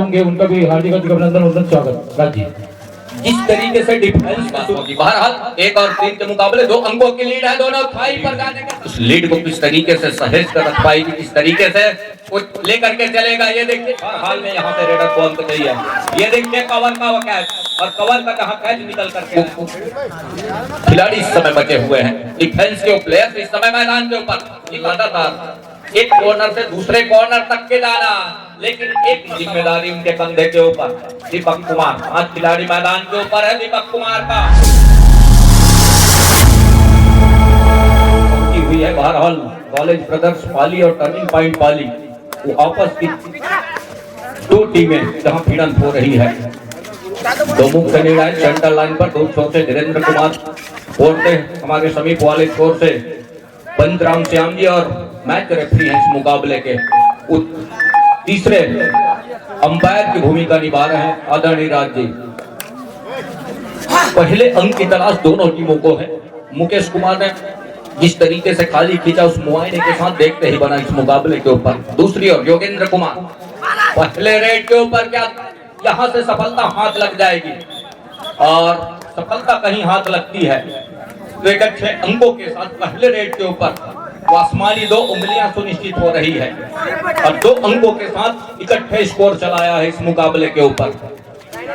होंगे उनका भी हार्दिक अभिनंदन और स्वागत। राजी जिस तरीके से डिफेंस होगी, बहरहाल 1 और 3 के मुकाबले 2 अंकों की लीड है दोनों थाई पर जाने के। उस लीड को किस तरीके से सहेज कर रख पाएगी, किस तरीके से वो लेकर के चलेगा, ये देखिए। हाल में यहाँ पे रेडर को अंक चाहिए। ये देखिए कवर का वो कैच, और कवर का जहाँ कैच निकल करके खिलाड़ी इस समय बचे हुए हैं, डिफेंस के प्लेयर्स इस समय मैदान के ऊपर लगातार एक कॉर्नर से दूसरे कॉर्नर तक के जाना, लेकिन एक जिम्मेदारी उनके कंधे के ऊपर। दीपक कुमार, आज खिलाड़ी मैदान के ऊपर है दीपक कुमार का हुई है। बहरहाल कॉलेज ब्रदर्स पाली और टर्निंग पॉइंट पाली, वो आपस की 2 टीमें जहां भिड़ंत हो रही है। दो मुख्य निर्णय सेंटर लाइन पर 2 छोर से धीरेन्द्र कुमार और से हमारे समीप वाले छोर से पंचराम श्याम जी, और मैच रेफरी हैं इस मुकाबले के। तीसरे अंपायर की भूमिका निभा रहे हैं आदरणीय राज जी। पहले अंक की तलाश दोनों टीमों को है। मुकेश कुमार ने जिस तरीके से खाली खींचा उस मुआयने के साथ देखते ही बना इस मुकाबले के ऊपर। दूसरी ओर योगेंद्र कुमार, पहले रेड के ऊपर क्या यहां से सफलता हाथ लग जाएगी, और सफलता कहीं हाथ लगती है तो एक अच्छे अंकों के साथ पहले रेड के ऊपर आसमानी 2 उंगलियां सुनिश्चित हो रही है, और 2 अंकों के साथ इकट्ठे स्कोर चलाया है इस मुकाबले के ऊपर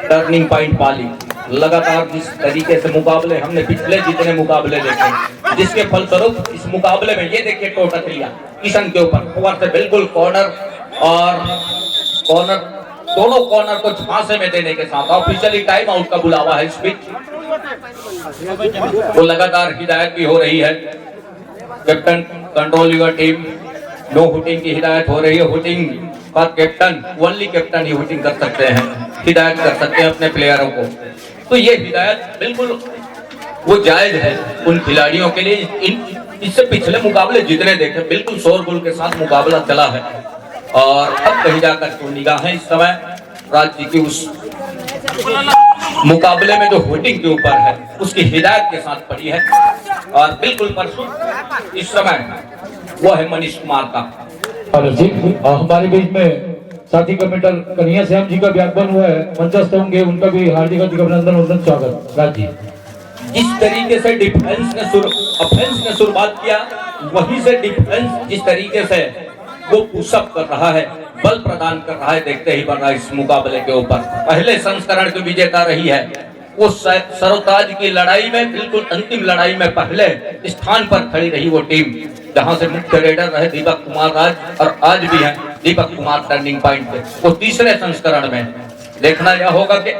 टर्निंग पॉइंट पाली। लगातार जिस तरीके से मुकाबले हमने पिछले जितने मुकाबले देखे, जिसके फलस्वरूप इस मुकाबले में ये देखिए टोटकलिया किशन के ऊपर ओवर से बिल्कुल कॉर्नर, और कॉर्नर दोनों कॉर्नर को झांसे में देने के साथ ऑफिशियली टाइम आउट का बुलावा है इस पिच। वो लगातार हिदायत भी हो रही है, captain control your team, no hooting की हिदायत हो रही है। हुटिंग पर कैप्टन, ओनली कैप्टन ही हुटिंग कर सकते हैं, हिदायत कर सकते हैं अपने प्लेयरों को। तो ये हिदायत बिल्कुल वो जायज है उन खिलाड़ियों के लिए। इससे पिछले मुकाबले जितने देखे बिल्कुल शोरगुल के साथ मुकाबला चला है, और अब कहीं जाकर तो निगाहें इस समय राज्य की उस मुकाबले में जो हुटिंग के ऊपर है उसकी हिदायत के साथ पड़ी है, और बिल्कुल परसों इस समय वो है मनीष कुमार का। हमारे बीच में साथी कमेंटर कन्हैया श्याम जी का भी आगमन हुआ है, मंचस्थ होंगे उनका भी हार्दिक अभिनंदन और स्वागत। राजी जिस तरीके से डिफेंस ने शुरुआत किया, वहीं से डिफेंस जिस तरीके से वो पुशअप कर रहा है, बल प्रदान कर रहा है, देखते ही बन रहा है इस मुकाबले के ऊपर। पहले संस्करण की विजेता रही है वो सरोताज की लड़ाई में, बिल्कुल अंतिम लड़ाई में पहले स्थान पर खड़ी रही वो टीम, जहां से मुख्य रेडर रहे दीपक कुमार राज, और आज भी है दीपक कुमार टर्निंग पॉइंट पे। वो तीसरे संस्करण में देखना यह होगा कि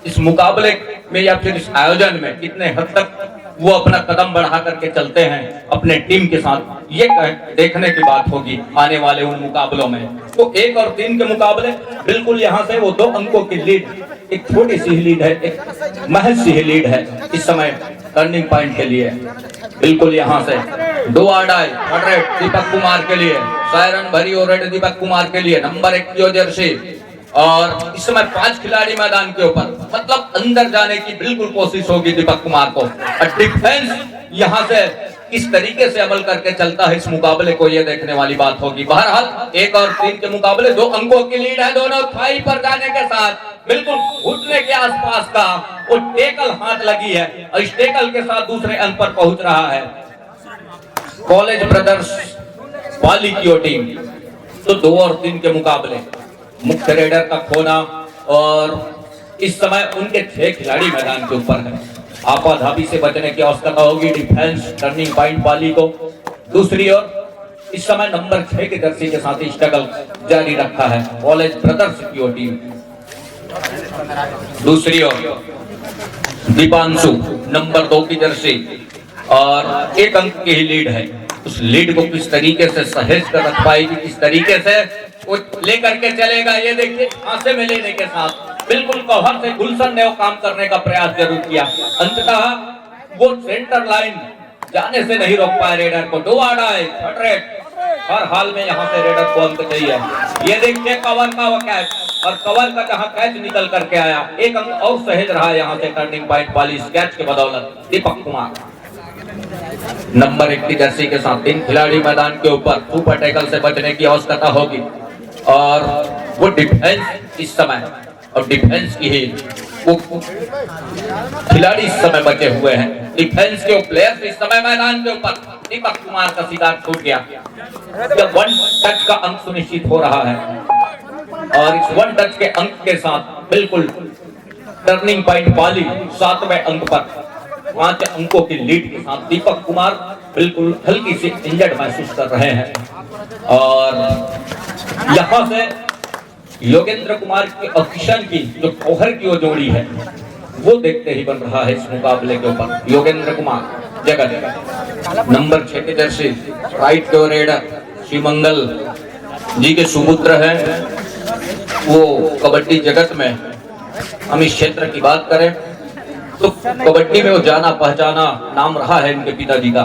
इस मुकाबले में या फिर इस आयोजन में कितने हद तक वो अपना कदम बढ़ा करके चलते हैं अपने टीम के साथ, ये देखने की बात होगी आने वाले उन मुकाबलों में। तो 1 और 3 के मुकाबले बिल्कुल यहाँ से वो 2 अंकों की लीड, एक छोटी सी लीड है, एक महज सी लीड है इस समय टर्निंग पॉइंट के लिए। बिल्कुल यहाँ से 2 आडाई दीपक कुमार के लिए, सायरन भरी और रेड दीपक कुमार के लिए, नंबर 1 की जर्सी, और इस समय 5 खिलाड़ी मैदान के ऊपर, मतलब अंदर जाने की बिल्कुल कोशिश होगी दीपक कुमार को। और डिफेंस यहाँ से किस तरीके से अमल करके चलता है इस मुकाबले को, ये देखने वाली बात होगी। बहरहाल 1 और 3 के मुकाबले 2 अंकों की लीड है दोनों थाई पर जाने के साथ, बिल्कुल घुटने के आसपास का वो टेकल हाथ लगी है, और इस टेकल के साथ दूसरे अंक पर पहुंच रहा है कॉलेज ब्रदर्स पाली की टीम। तो 2 और 3 के मुकाबले मुख्य रेडर का खोना, और इस समय उनके 6 खिलाड़ी मैदान के ऊपर है। आपाधापी से बचने की आवश्यकता होगी डिफेंस टर्निंग पॉइंट पाली को। दूसरी ओर इस समय नंबर 6 के जर्सी के साथ स्ट्रगल जारी रखा है कॉलेज ब्रदर्स की टीम। दूसरी ओर दीपांशु नंबर 2 की जर्सी, और 1 अंक की ही लीड है। उस लीड को किस तरीके से सहेज कर रख पाएगी, किस तरीके से वो लेकर के चलेगा, ये देखिए हाथे में लेने के साथ बिल्कुल कवर से गुलशन ने वो काम करने का प्रयास जरूर किया, अंततः वो सेंटर लाइन जाने से नहीं रोक पाए रेडर को। 2 आडाई हर हाल में यहाँ से रेडर को अंक चाहिए। ये देखिए कवर का वो कैच, और कवर का जहाँ कैच निकल करके आया, 1 अंक और सहेज रहा है यहाँ से टर्निंग पॉइंट वाली इस कैच के बदौलत दीपक कुमार। नंबर 1 की जर्सी के साथ 3 खिलाड़ी मैदान के ऊपर सुपर टैकल से बचने की आवश्यकता होगी, और वो डिफेंस इस समय और डिफेंस की ही वो खिलाड़ी इस समय बचे हुए हैं। डिफेंस के प्लेयर्स इस समय मैदान के ऊपर। दीपक कुमार का सीधा छूट गया। जब 1 टच का अंक सुनिश्चित हो रहा है और इस 1 टच के अंक के साथ बिल्कुल टर्निंग पॉइंट वाली 7वें अंक पर 5 अंकों की लीड के साथ दीपक कुमार बिल्कुल हल्की सी इंजर्ड महसूस कर रहे हैं। और यहां से योगेंद्र कुमार की और किशन की जो कोहर की वो जोड़ी है वो देखते ही बन रहा है इस मुकाबले के ऊपर। योगेंद्र कुमार जगत नंबर 6 के जर्सी राइट के रेडर श्रीमंगल जी के सुपुत्र हैं। वो कबड्डी जगत में हम इस क्षेत्र की बात करें तो कबड्डी में वो जाना पहचाना नाम रहा है इनके पिताजी का।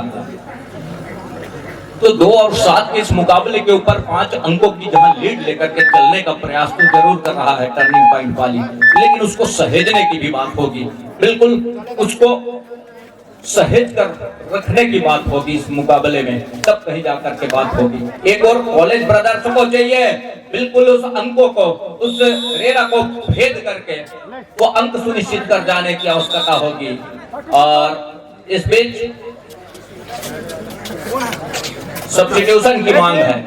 तो 2 और 7 के इस मुकाबले के ऊपर 5 अंकों की जहां लीड लेकर के चलने का प्रयास तो जरूर कर रहा है टर्निंग पॉइंट वाली, लेकिन उसको सहेजने की भी बात होगी। बिल्कुल उसको सहेज कर रखने की बात होगी इस मुकाबले में, तब कहीं जाकर के बात होगी। एक और कॉलेज ब्रदर्स को चाहिए बिल्कुल उस अंकों को, उस रेरा को भेद करके वो अंक सुनिश्चित कर जाने की आवश्यकता होगी। और इस बीच सब्स्टिट्यूशन की मांग है।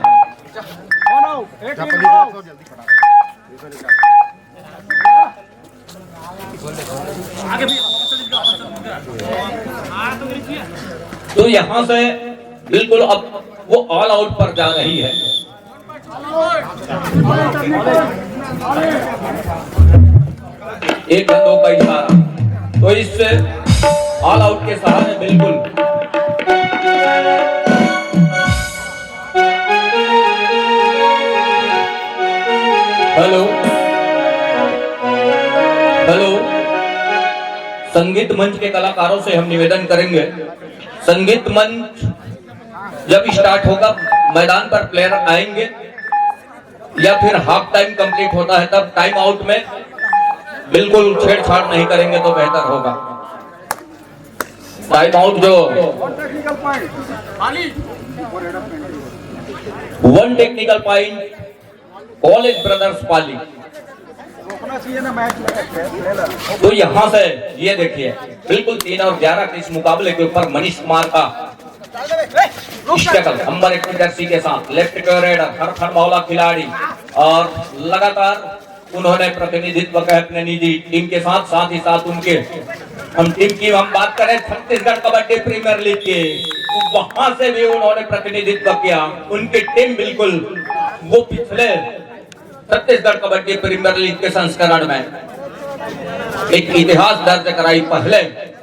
तो यहां से बिल्कुल अब वो ऑल आउट पर जा रही है। एक बंदों का इशारा, तो इस ऑल आउट के सहारे बिल्कुल हेलो हेलो संगीत मंच के कलाकारों से हम निवेदन करेंगे, संगीत मंच जब स्टार्ट होगा मैदान पर प्लेयर आएंगे या फिर हाफ टाइम कंप्लीट होता है तब टाइम आउट में बिल्कुल छेड़छाड़ नहीं करेंगे तो बेहतर होगा। टाइम आउट जो 1 टेक्निकल पॉइंट कॉलेज ब्रदर्स पाली। तो यहां से ये देखिए बिल्कुल 3 और 11 के इस मुकाबले के ऊपर मनीष कुमार का स्ट्रगल नंबर 1 जर्सी के साथ लेफ्ट कॉरिडोर हर मौला खिलाड़ी और लगातार उन्होंने प्रतिनिधित्व किया अपने निजी टीम के साथ, साथ ही साथ उनके हम टीम की हम बात करें छत्तीसगढ़ कबड्डी प्रीमियर लीग के, वहां से भी उन्होंने प्रतिनिधित्व किया। उनकी टीम बिल्कुल वो पिछले छत्तीसगढ़ कबड्डी प्रीमियर लीग के संस्करण में एक इतिहास दर्ज कराई, पहले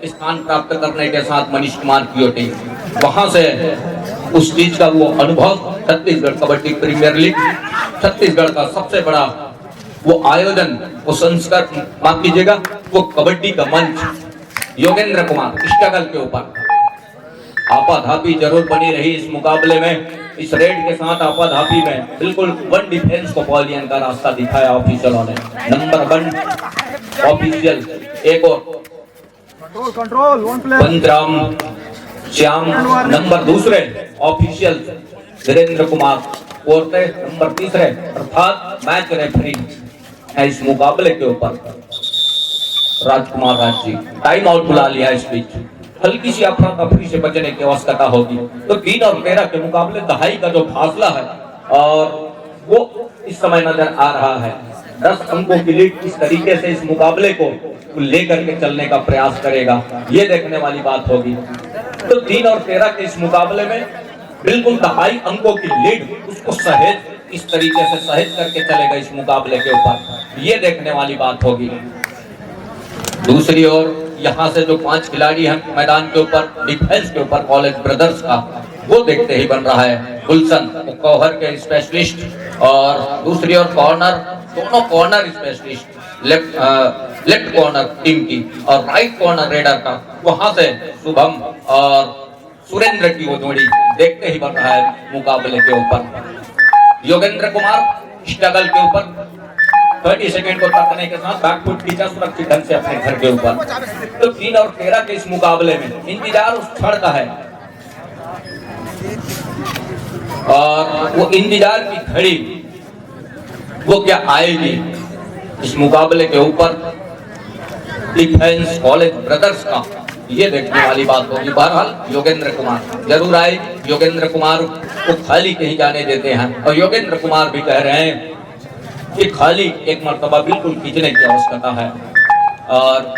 स्थान प्राप्त करने के साथ मनीष कुमार की टीम, वहां से उस चीज का वो अनुभव छत्तीसगढ़ कबड्डी प्रीमियर लीग छत्तीसगढ़ का सबसे बड़ा वो आयोजन, वो संस्कार माफ कीजिएगा, वो कबड्डी का मंच योगेंद्र कुमार स्ट्रगल के ऊपर आपाधापी जरूर बनी रही इस मुकाबले में। इस रेड के साथ आपाधापी में बिल्कुल 1 डिफेंस को पॉलियन का रास्ता दिखाया ऑफिशियलों ने। नंबर 1 ऑफिशियल एक और पंतराम श्याम, नंबर 2 ऑफिशियल वीरेंद्र कुमार, और नंबर 3 अर्थात मैच रेफरी है इस मुकाबले के ऊपर राजकुमार राज जी। टाइम आउट बुला लिया इस बीच, हल्की सी अफरा तफरी से बचने की आवश्यकता होगी। तो 3 और 13 के मुकाबले दहाई का जो फासला है और वो इस समय नजर आ रहा है। 10 अंकों की लीड किस तरीके से इस मुकाबले को लेकर के चलने का प्रयास करेगा, ये देखने वाली बात होगी। तो 3 और 13 के इस मुकाबले में बिल्कुल दहाई अंकों की लीड उसको सहेज इस तरीके से सहेज करके चलेगा इस मुकाबले के ऊपर, ये देखने वाली बात होगी। दूसरी ओर यहाँ से जो 5 खिलाड़ी हैं मैदान के ऊपर डिफेंस के ऊपर कॉलेज ब्रदर्स का, वो देखते ही बन रहा है गुलशन कोहर के स्पेशलिस्ट, और दूसरी ओर कॉर्नर, दोनों corner specialist left corner team की और राइट कॉर्नर रेडर का, वहां से शुभम और सुरेंद्र की वो जोड़ी देखते ही बन रहा है मुकाबले के ऊपर। योगेंद्र कुमार स्ट्रगल के ऊपर 30 सेकंड को तकने के साथ बैकफुट खींचा सुरक्षित ढंग से अपने घर के ऊपर। तो 3 और 13 के इस मुकाबले में इंतजार उस क्षण का है और वो इंतजार की घड़ी वो क्या आएगी इस मुकाबले के ऊपर डिफेंस कॉलेज ब्रदर्स का, ये देखने वाली बात होगी। बहरहाल योगेंद्र कुमार जरूर आए, योगेंद्र कुमार को खाली कहीं जाने देते हैं और योगेंद्र कुमार भी कह रहे हैं कि खाली एक मर्तबा बिल्कुल खींचने की आवश्यकता है और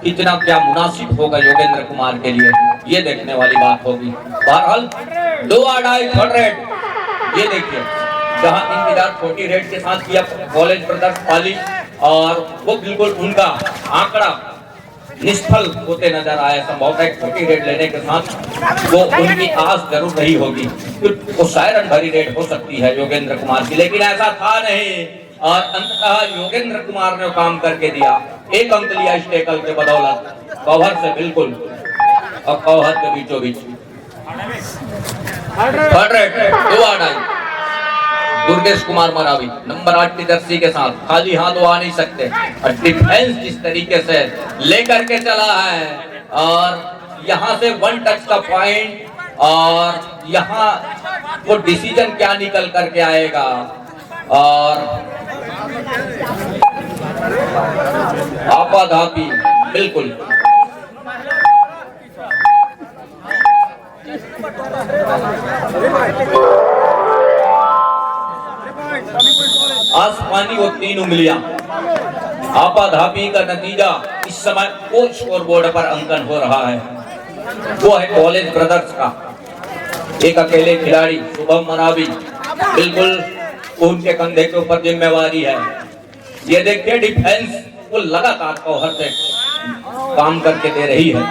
कितना क्या मुनासिब होगा योगेंद्र कुमार के लिए, ये देखने वाली बात होगी। बहरहाल 2 आड़ाई थर्ड रेड, ये देखिए जहां इंतजार छोटी रेड के साथ किया कॉलेज ब्रदर्स पाली और वो बिल्कुल उनका आंकड़ा निष्फल होते नजर आए। संभवतः एक छोटी रेड लेने के साथ वो उनकी आस जरूर नहीं होगी, वो सायरन भरी रेड हो सकती है योगेंद्र कुमार की, लेकिन ऐसा था नहीं और अंततः योगेंद्र कुमार ने काम करके दिया। 1 अंक लिया इस टेकल के बदौलत, कवर से बिल्कुल और कवर के बीचों बीच। थर्ड रेड 2 आड़ाई दुर्गेश कुमार मरावी नंबर 8 की जर्सी के साथ, खाली हाथ वो आ नहीं सकते और डिफेंस जिस तरीके से लेकर के चला है और यहाँ से 1 टच का पॉइंट और यहाँ वो डिसीजन क्या निकल करके आएगा और आपाधापी बिल्कुल आसमानी वो 3 उंगलियां आपाधापी का नतीजा इस समय वो स्कोर बोर्ड पर अंकन हो रहा है, वो है कॉलेज ब्रदर्स का एक अकेले खिलाड़ी शुभम मरावी, बिल्कुल उनके कंधे के ऊपर जिम्मेवारी है। ये देखिए डिफेंस वो लगातार कवर से काम करके दे रही है।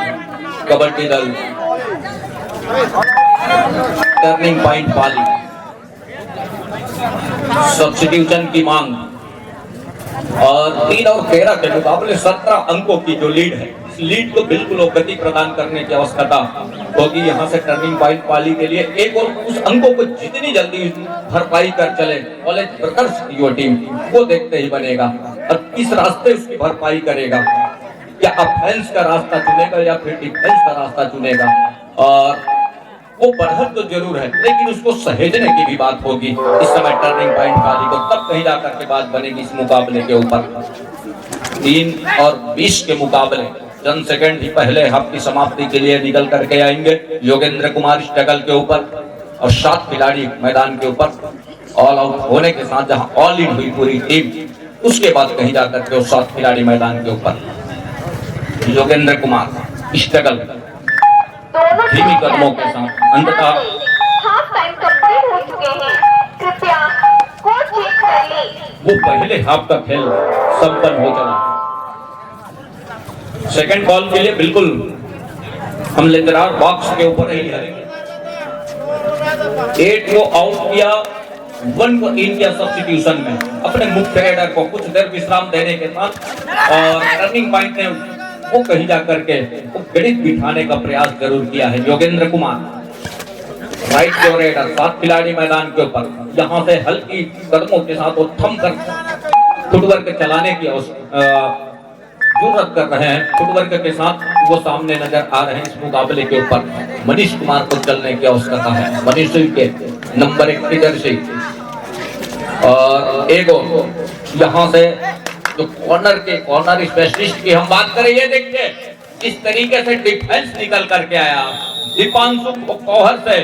कबड्डी दल टर्निंग पॉइंट पाली, सब्स्टिट्यूशन की मांग और 3 और 13 के मुकाबले 17 अंकों की जो लीड है, इस लीड को बिल्कुल गति प्रदान करने की आवश्यकता होगी यहाँ से टर्निंग पॉइंट पाली के लिए। एक और उस अंकों को जितनी जल्दी भरपाई कर चले कॉलेज ब्रदर्स की वो टीम, वो देखते ही बनेगा और किस रास्ते उसकी भरपाई करेगा, क्या ऑफेंस का रास्ता चुनेगा या फिर डिफेंस का रास्ता चुनेगा। और वो बढ़त तो जरूर है लेकिन उसको सहेजने की भी बात होगी इस समय टर्निंग पॉइंट पाली को, तब कहीं जाकर के बात बनेगी इस मुकाबले के ऊपर। 3 और 20 के मुकाबले चंद सेकंड ही पहले हाफ की समाप्ति के लिए निकल करके आएंगे। योगेंद्र कुमार स्ट्रगल के ऊपर और 7 खिलाड़ी मैदान के ऊपर ऑल आउट होने के साथ जहां ऑल इन हुई पूरी टीम, उसके बाद कहीं जाकर के 7 खिलाड़ी मैदान के ऊपर। योगेंद्र कुमार स्ट्रगल धीमी कदमों के साथ अंततः हाफ टाइम कंप्लीट हो चुके हैं, कृपया स्कोर चेक कर लें। वो पहले हाफ का खेल संपन्न हो चला। सेकंड बॉल के लिए बिल्कुल हम लेंदरार बॉक्स के ऊपर ही है। 8 को आउट किया, 1 को इन किया सब्स्टिट्यूशन में अपने मुख्य रेडर को कुछ देर विश्राम देने के साथ और टर्निंग पॉइंट ने वो कहीं जाकर के वो गणित बिठाने का प्रयास जरूर किया है। योगेंद्र कुमार राइट जो रेडर 7 खिलाड़ी मैदान के ऊपर, यहाँ से हल्की कदमों के साथ वो थम कर फुटवर्क चलाने की जरूरत कर रहे हैं। फुटवर्क के साथ वो सामने नजर आ रहे हैं इस मुकाबले के ऊपर। मनीष कुमार को चलने की आवश्यकता है। मनीष के नंबर 1 की जर्सी और एगो यहाँ से जो कॉर्नर स्पेशलिस्ट की हम बात करें, ये देखिए इस तरीके से डिफेंस निकल करके आया। दीपांशु कौहर से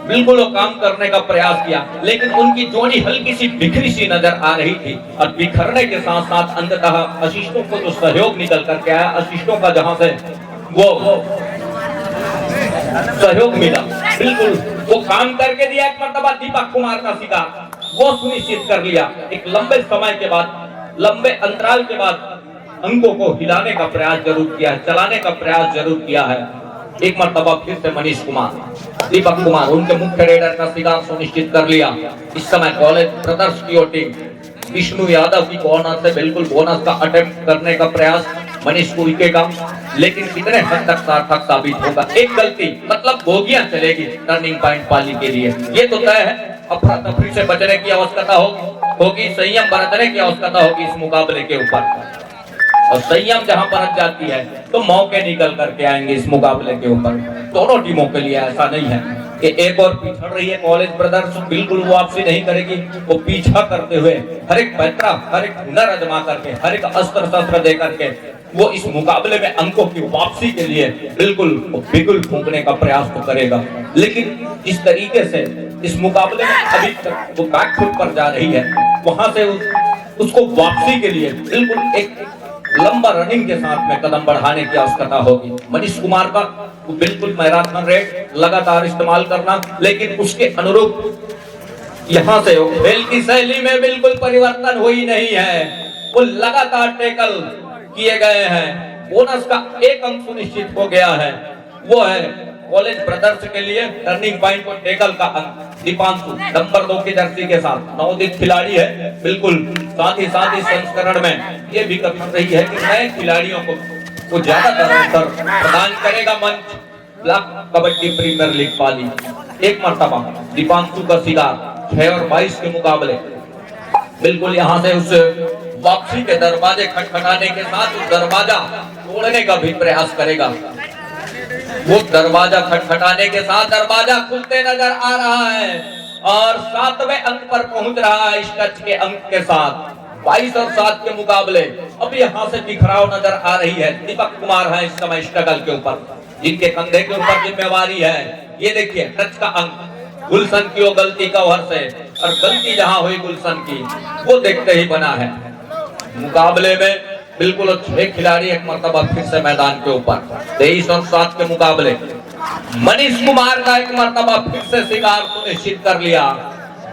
बिल्कुल वो काम करने का प्रयास किया लेकिन उनकी जोड़ी हल्की सी बिखरी सी नजर आ रही थी और बिखरने के साथ साथ अंततः असिस्टों को जो सहयोग निकल करके आया, असिस्टों का जहां से वो सहयोग मिला, बिल्कुल वो काम करके दिया। एक मर्तबा दीपक कुमार का शिकार वो सुनिश्चित कर लिया। एक लंबे समय के बाद, लंबे अंतराल के बाद अंकों को हिलाने का प्रयास जरूर किया है, चलाने का प्रयास जरूर किया है। एक मर्तबा फिर से मनीष कुमार, दीपक कुमार उनके मुख्य रेडर का शिकार सुनिश्चित कर लिया। इस समय कॉलेज ब्रदर्स की टीम विष्णु यादव की कॉर्नर से बिल्कुल बोनस का अटेम्प्ट करने का प्रयास मनीष को विकेगा, लेकिन कितने हद तक सार्थक साबित होगा। एक गलती मतलब बोगियां चलेगी टर्निंग पॉइंट पाली के लिए, ये तो तय है। अफरा तफरी से बचने की आवश्यकता होगी, संयम बरतने की आवश्यकता होगी इस मुकाबले के ऊपर। और संयम जहां बरत जाती है तो मौके निकल करके आएंगे इस मुकाबले के ऊपर। दोनों टीमों के लिए ऐसा नहीं है कि एक और पिछड़ रही है कॉलेज ब्रदर्स, बिल्कुल वो वापसी नहीं करेगी। वो पीछा करते हुए हर एक पैतरा, हर एक हुनर आजमा करके, हर एक अस्त्र शस्त्र दे करके वो इस मुकाबले में अंकों की वापसी के लिए बिल्कुल बिगुल फूंकने का प्रयास तो करेगा। लेकिन इस तरीके से इस मुकाबले में अभी तक वो बैकफुट पर जा रही है, वहां से उसको वापसी के लिए बिल्कुल एक लंबा रनिंग के साथ में कदम बढ़ाने की आवश्यकता होगी। मनीष कुमार का बिल्कुल मैराथन रेट लगातार इस्तेमाल करना, लेकिन उसके अनुरूप यहाँ से खेल की शैली में बिल्कुल परिवर्तन हुई नहीं है। वो लगातार टैकल किए गए हैं। बोनस का एक अंक सुनिश्चित हो गया है, वो है कॉलेज ब्रदर्स के लिए टर्निंग पॉइंट और टैकल का अंक। दीपांशु नंबर 2 की जर्सी के साथ नवोदित खिलाड़ी है बिल्कुल। साथ ही इस संस्करण में ये भी कथन रही है कि नए खिलाड़ियों को ज्यादातर अवसर प्रदान करेगा मंच ब्लॉक कबड्डी प्रीमियर लीग पाली। एक मर्तबा दीपांशु का शिकार 6 और 22 के मुकाबले बिल्कुल यहाँ से उस वापसी के दरवाजे खटखटाने के साथ उस दरवाजा तोड़ने का भी प्रयास करेगा। वो दरवाजा खटखटाने के साथ दरवाजा खुलते नजर आ रहा है और 7वें अंक पर पहुंच रहा है इस टच के अंक के साथ। 22 और 7 के मुकाबले अब यहाँ से बिखराव नजर आ रही है। दीपक कुमार है इस समय स्ट्रगल के ऊपर, जिनके कंधे के ऊपर जिम्मेवारी है। ये देखिए टच का अंक गुलशन की वो गलती कवर से, और गलती जहां हुई गुलशन की वो देखते ही बना है। मुकाबले में बिल्कुल 6 खिलाड़ी एक मर्तबा फिर से मैदान के ऊपर। 23 और 7 के मुकाबले मनीष कुमार का एक मर्तबा फिर से शिकार सुनिश्चित कर लिया।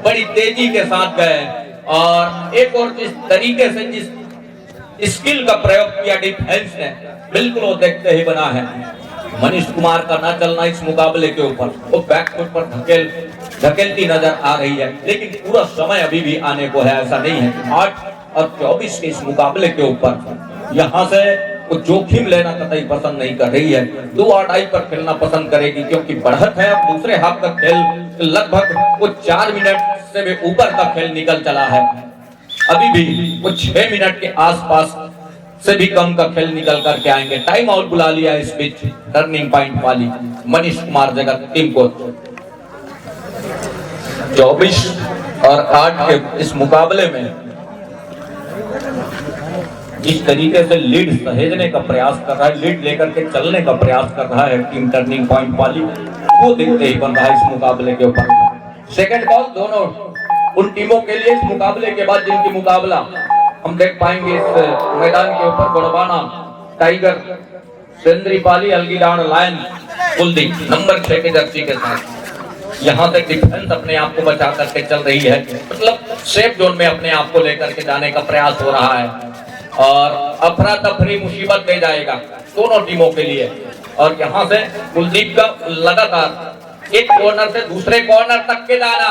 बड़ी तेजी के साथ गए और एक और जिस तरीके से जिस स्किल का प्रयोग किया डिफेंस ने, बिल्कुल वो देखते ही बना है। मनीष कुमार का ना चलना इस मुकाबले के ऊपर, वो बैकफुट पर धकेलती नजर आ रही है, लेकिन पूरा समय अभी भी आने को है। ऐसा नहीं है 8 और 24 के इस मुकाबले के ऊपर यहाँ से वो जोखिम लेना कतई पसंद नहीं कर रही है। 2 आड़ाई पर खेलना पसंद करेगी, क्योंकि बढ़त है। अब दूसरे हाफ का खेल लगभग वो 4 मिनट से भी ऊपर का खेल निकल चला है। अभी भी वो 6 मिनट के आसपास से भी कम का खेल निकल करके आएंगे। टाइम आउट बुला लिया इस बीच टर्निंग पॉइंट वाली मनीष कुमार जगत टीम को। 24 और 8 के इस मुकाबले में जिस तरीके से लीड सहेजने का प्रयास कर रहा है, लीड लेकर के चलने का प्रयास कर रहा है टीम टर्निंग पॉइंट वाली, वो देखते ही बन रहा है इस मुकाबले के ऊपर। सेकंड कॉल दोनों उन टीमों के लिए इस मुकाबले के बाद जिनकी मुकाबला हम देख पाएंगे इस मैदान के ऊपर। गोड़बाना tiger, Sendripali अलगीडांड lion Kuldeep number 6 के जर्सी के साथ यहाँ से डिफेंस अपने आप को बचा करके चल रही है। मतलब सेफ जोन में अपने आप को लेकर के जाने का प्रयास हो रहा है और अफरा तफरी मुसीबत ले जाएगा दोनों टीमों के लिए। और यहाँ से कुलदीप का लगातार एक कॉर्नर से दूसरे कॉर्नर तक के जाना,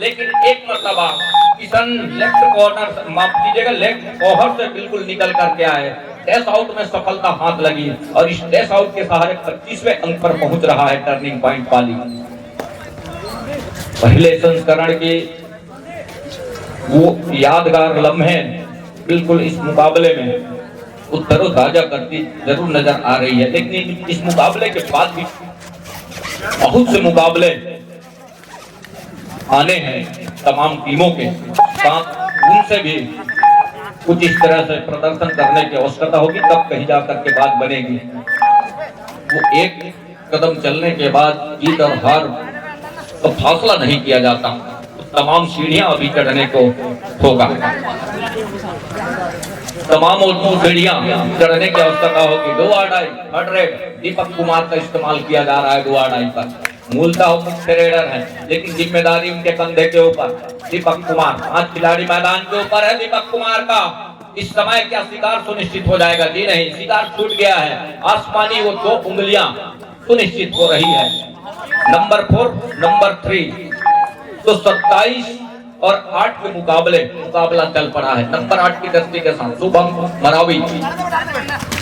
लेकिन एक मरतबा किशन लेफ्ट कॉर्नर, माफ कीजिएगा, लेफ्ट कॉर्नर से बिल्कुल निकल करके आए। डैश आउट में सफलता हाथ लगी और इस डैश आउट के सहारे 25वें अंक पर पहुंच रहा है टर्निंग पॉइंट वाली। पहले संस्करण की वो यादगार लम्हे बिल्कुल इस मुकाबले में उत्तरों ताजा करती जरूर नजर आ रही है। लेकिन इस मुकाबले के बाद भी बहुत से मुकाबले आने हैं तमाम टीमों के साथ, उनसे भी कुछ इस तरह से प्रदर्शन करने की आवश्यकता होगी, तब कहीं जाकर के बात बनेगी। वो एक कदम चलने के बाद जीत और हार तो फासला नहीं किया जाता, तमाम सीढ़ियां अभी चढ़ने को होगा। तमाम सीढ़ियां चढ़ने की आवश्यकता होगी। 2 आड़ाई थर्ड रेड दीपक कुमार का इस्तेमाल किया जा रहा है। 2 आड़ाई पर मूलतः मुख्य रेडर है, लेकिन जिम्मेदारी उनके कंधे के ऊपर दीपक कुमार। 5 खिलाड़ी मैदान के ऊपर है दीपक कुमार का। इस समय क्या शिकार सुनिश्चित हो जाएगा? जी नहीं, शिकार छूट गया है। आसमानी वो 2 उंगलियां सुनिश्चित हो रही है। नंबर 4 नंबर 3 तो 27 और 8 के मुकाबला चल पड़ा है। नंबर 8 की दस्ती के साथ शुभम मरावी,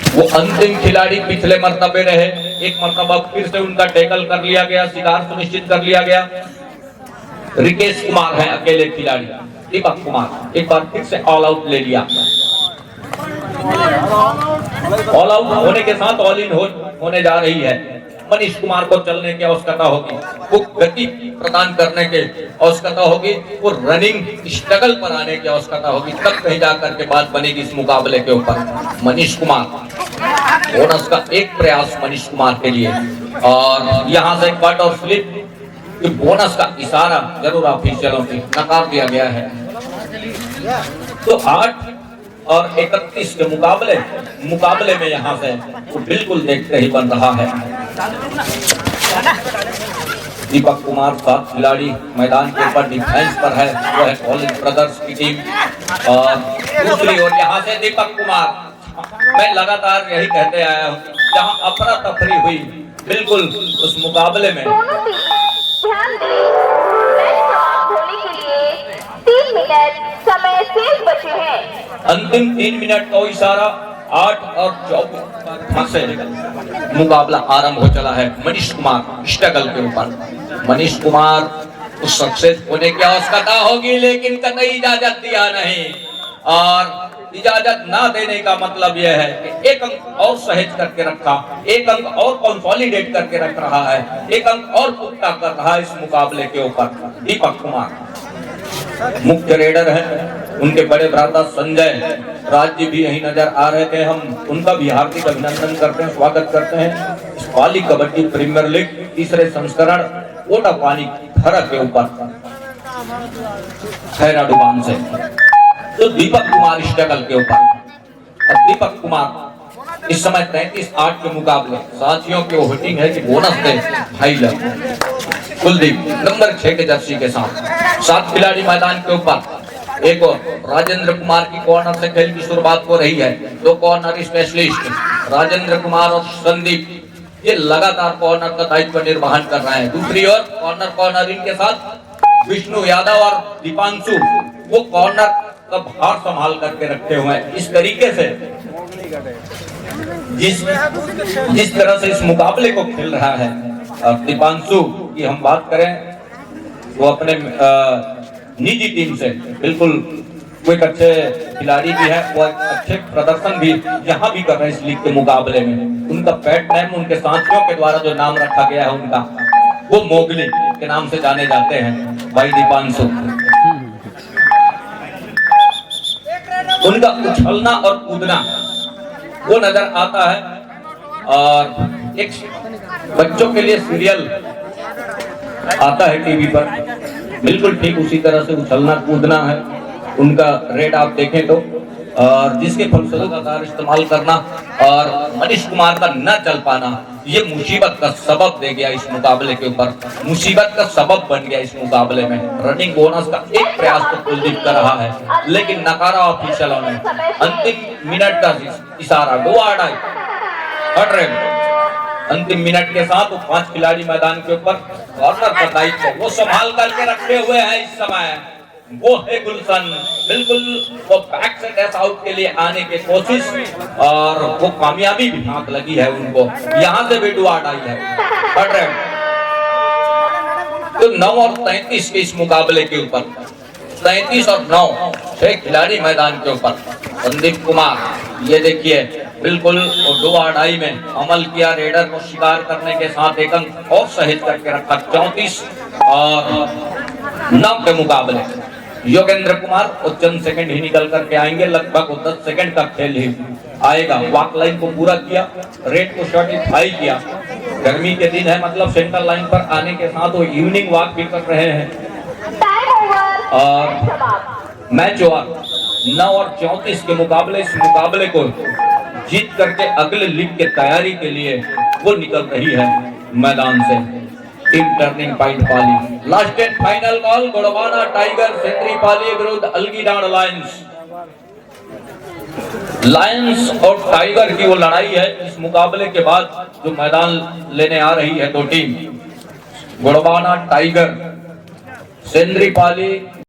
वो अंतिम खिलाड़ी पिछले मर्तबे रहे। एक मर्तबा फिर से उनका टैकल कर लिया गया, शिकार सुनिश्चित कर लिया गया। रिकेश कुमार है अकेले खिलाड़ी। दीपक कुमार एक बार फिर से ऑल आउट ले लिया। ऑल आउट होने के साथ ऑल इन होने जा रही है। मनीष कुमार को चलने की आवश्यकता होगी, वो गति प्रदान करने की आवश्यकता होगी, वो रनिंग स्ट्रगल पर आने की आवश्यकता होगी, तब कहीं जाकर के बात बनेगी इस मुकाबले के ऊपर। मनीष कुमार बोनस का एक प्रयास मनीष कुमार के लिए, और यहाँ से कट और स्लिप कि बोनस का इशारा जरूर ऑफिशियलों की नकार दिया गया है। तो 8 और 31 के मुकाबले में यहाँ से तो बिल्कुल देखते ही बन रहा है। दीपक कुमार 7 खिलाड़ी मैदान के ऊपर डिफेंस पर है, वो है कॉलेज ब्रदर्स की टीम। और दूसरी ओर यहाँ से दीपक कुमार, मैं लगातार यही कहते आया हूँ, जहाँ अफरा तफरी हुई बिल्कुल उस मुकाबले में दोनों टीमें ध्यान दें, मैच समाप्त होने के लिए 3 मिनट समय शेष बचे हैं। अंतिम 3 मिनट का इशारा 8 और 24 से मुकाबला आरंभ हो चला है मनीष कुमार स्ट्रगल के ऊपर। मनीष कुमार को सक्सेस होने की आवश्यकता होगी, लेकिन कतई इजाजत दिया नहीं, और इजाजत ना देने का मतलब यह है कि एक अंक और सहेज करके रखा, एक अंक और कंसोलिडेट करके रख रहा है, एक अंक और पुख्ता कर रहा है इस मुकाबले के ऊपर। दीपक कुमार मुख्य रेडर है, उनके बड़े भ्राता संजय राज्य भी यही नजर आ रहे थे, हम उनका भी हार्दिक अभिनंदन करते हैं, स्वागत करते हैं इस पाली कबड्डी प्रीमियर लीग तीसरे संस्करण कोटा पानी खरा के ऊपर खैराडुबान से। तो दीपक कुमार स्ट्रगल के ऊपर, और दीपक कुमार इस समय 33-8 के मुकाबले साथियों की होटिंग है कि बोनस दे भाई लग कुलदीप नंबर 6 के जर्सी के साथ 7 खिलाड़ी मैदान के ऊपर। एक और राजेंद्र कुमार की कॉर्नर से खेल की शुरुआत हो रही है, 2 कॉर्नर स्पेशलिस्ट राजेंद्र कुमार और संदीप ये लगातार कॉर्नर का दायित्व निर्वहन कर रहे हैं। दूसरी ओर कॉर्नरिंग के साथ विष्णु यादव और दीपांशु वो कॉर्नर का भार संभाल करके रखे हुए हैं। इस तरीके से जिस तरह से इस मुकाबले को खेल रहा है, और दीपांशु की हम बात करें, वो अपने निजी टीम से बिल्कुल वो एक अच्छे खिलाड़ी भी है, वो अच्छे प्रदर्शन भी यहाँ भी कर रहे हैं इस लीग के मुकाबले में। उनका पेट नेम उनके साथियों के द्वारा जो नाम रखा गया है उनका, वो मोगली के नाम से जाने जाते हैं भाई दीपांशु। उनका उछलना और कूदना वो नजर आता है, और एक बच्चों के लिए सीरियल आता है टीवी पर, बिल्कुल ठीक उसी तरह से उछलना कूदना है उनका रेट आप देखें तो, और जिसके फलस्वरूप लगातार इस्तेमाल करना और मनीष कुमार का न चल पाना ये मुसीबत का सबब दे गया इस मुकाबले के ऊपर, मुसीबत का सबब बन गया इस मुकाबले में। रनिंग बोनस का एक प्रयास तो कुलदीप कर रहा है, लेकिन नकारा ऑफिशियलों ने। अंतिम मिनट का इशारा डू और डाई हट रहे। अंतिम मिनट के साथ वो 5 खिलाड़ी मैदान के ऊपर कॉर्नर का दायित्व वो संभाल करके रखे हुए हैं इस समय। वो है गुलशन, बिल्कुल वो बैक से डैश आउट के लिए आने की कोशिश, और वो कामयाबी भी हाथ लगी है उनको। यहाँ से भी डुआट आई है, पढ़ रहे हैं। तो 9 और 33 के इस मुकाबले के ऊपर, 33 और 9 6 खिलाड़ी मैदान के ऊपर। संदीप कुमार ये देखिए बिल्कुल डुआडाई में अमल किया, रेडर को शिकार करने के साथ एक अंक और सहेज करके रखा। 34 और 9 के मुकाबले योगेंद्र कुमार और चंद सेकंड ही निकल करके आएंगे, लगभग 10 सेकंड का खेल ही आएगा। वॉक लाइन को पूरा किया, रेड को सर्टिफाई किया। गर्मी के दिन है, मतलब सेंट्रल लाइन पर आने के साथ वो इवनिंग वॉक भी कर रहे हैं। और मैच ओवर 9 और 34 के मुकाबले, इस मुकाबले को जीत करके अगले लीग की तैयारी के लिए वो निकल रही है मैदान से। Team turning point Pali, last and final call Gondwana tiger सेंट्री पाली विरुद्ध अलगीडांड लायंस और टाइगर की वो लड़ाई है। इस मुकाबले के बाद जो मैदान लेने आ रही है दो टीम, गोड़वाना टाइगर सेंट्री पाली